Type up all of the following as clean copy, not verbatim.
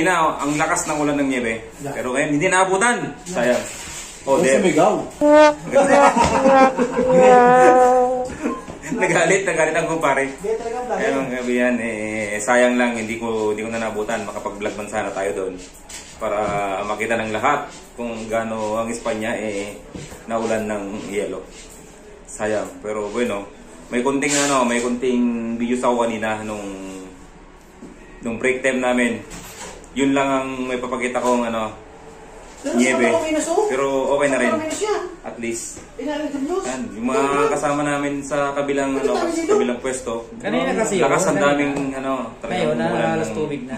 kanina, ang lakas ng ulan ng niebe. Pero ngayon, hindi naabutan. Sayang. Oh, sumigaw. Nagalit ang kumpare. Kaya mga kabihan, sayang lang, hindi ko na naabutan. Makapag-vlog man sana tayo doon. Para makita ng lahat kung gaano ang Espanya naulan ng yelo. Sayang. Pero bueno, may konting video sa kanina nung break time namin. Yun lang ang may papakita kong niebe. Pero okay na rin. At least. Yan, yung mga kasama namin sa kabilang pwesto. Kanina kasi lakas ang daming talagang ulan ng tubig na.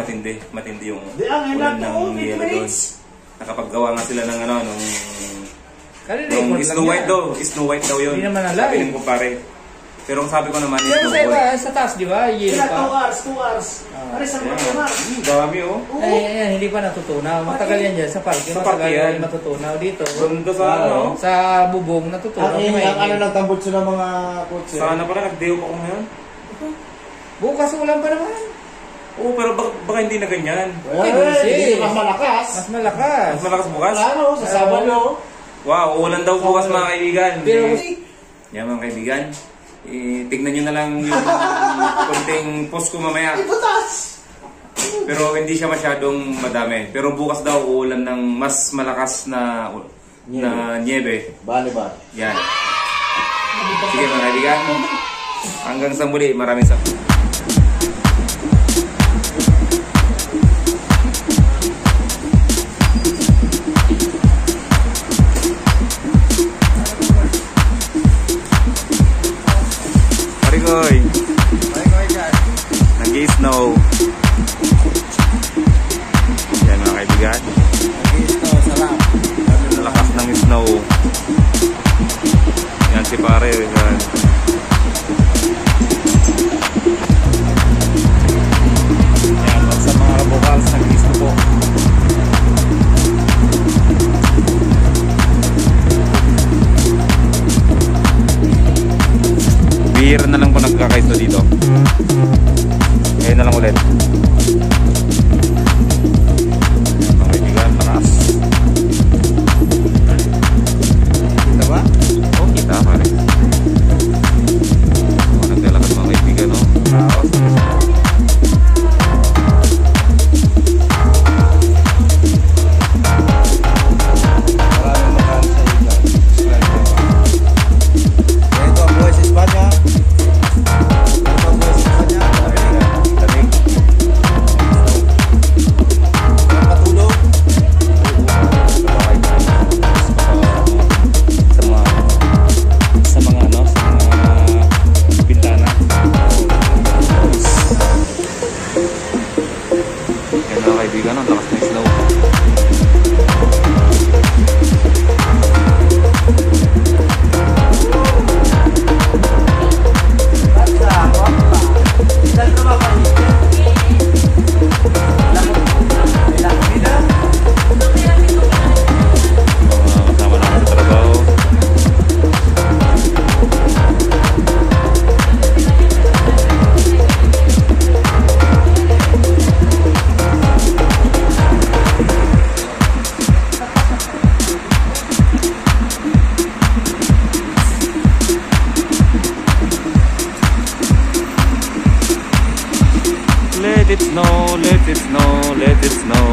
Matindi yung ulan ng yelo doon. Nakapaggawa nga sila ng nung Snow White daw yun. Sabi ng kumpare. Pero ang sabi ko naman is Snow White. Sa taas, di ba? Yelo pa. 2 hours. Pare sa dami hindi pa natutunaw. Matagal yan dyan sa parke. Matagal yan matutunaw dito. Doon sa bubong natutunaw. Ang nagtambot sila mga kotse. Sana pala nagdeo pa ko ngayon. Bukas ulan pa naman. Oo, pero baka hindi na ganyan. Mas malakas. Mas malakas. Mas malakas bukas? Ano, sa Sabado. Wow, ulan daw bukas mga kaibigan. Pero yan mga kaibigan. Tignan nyo na lang yung konting post ko mamaya. Pero hindi siya masyadong madami. Pero bukas daw uulan ng mas malakas na niebe. Balibar. Yan. Sige mga kaibigan. Hanggang sa muli. Maraming salamat. Nag-i-snow. Yan mga kaibigan. Nag-i-snow, sarap. Lakas ng snow. Yan si pare. Yan. Yan, sa mga vocals nag-i-snow po. Bihira na lang po nagkakaisto dito. Ngayon na lang ulit. Mga kaibigan, lakas. Kita ba? Oo, kita pare. Naglalakad mga kaibigan, no? Laos. Maraming makaan sa ilan. Ito ang buhay sa Espanya. Kaibigan, ang lakas ng snow. Kasama namin sa trabaho. Let it snow, let it snow, let it snow.